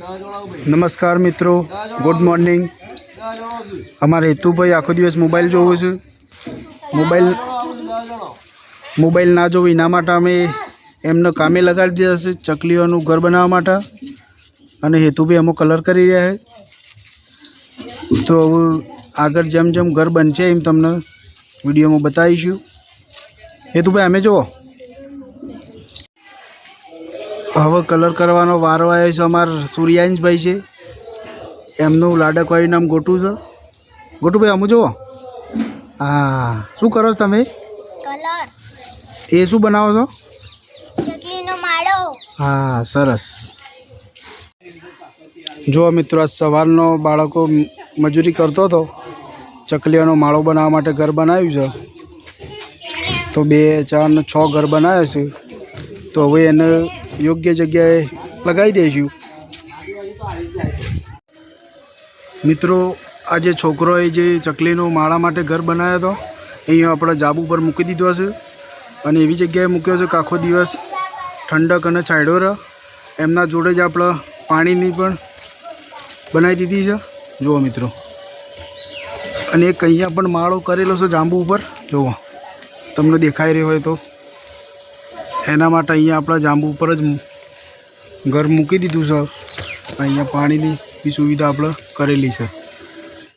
नमस्कार मित्रों, good morning. अमारे हेतुभाई आखो दिवस मोबाइल जोवे छे। मोबाइल ना जोवे एना माटे अमे एमने कामे लगाड़ी दीधा छे चकलीओनुं घर बनाववा माटे। अने हेतुभाई अमो कलर करी रह्या छे। तो आगळ जेम जेम घर बनशे एम तमने विडियो में बतावीशुं। हेतुभाई अमे जो हवे कलर करवानो वारो आव्यो छे। अमारा सूर्यांश भाई छे, एमनुं लाडकवाड़ी नाम गोटू छे। गोटू भाई अमु जो हाँ शू करो तमे? कलर। ए शू बनावो छो? चकलीनो माळो। हाँ सरस। जो मित्रों सवारनो बाळको मजूरी करतो तो चकलीओनो माळो बनाववा माटे घर बनाव्युं छे। तो 2, 4 ने 6 घर बनाव्या छे। तो हवे एने योग्य जग्याए लगाई दईशुं। मित्रों आज छोकरोए जे चकलीनो माळा माटे घर बनाव्यो तो अहींया आपणे जाबू पर मूकी दीधो छे अने एवी जग्याए मूक्यो छे के आखो दिवस ठंडक अने छायडो रहे। एमना जोड़े ज आपणे पाणीनी पण बनावी दीधी छे। जुओ मित्रों अने एक अहींया पण माळो करेलो छे जांबू पर। जुओ तमने देखाई रह्यो होय तो एना माटे अहींया आपणे जांबू पर ज घर मूकी दीधुं छे। अहींया पाणीनी बी सुविधा आपणे करेली छे।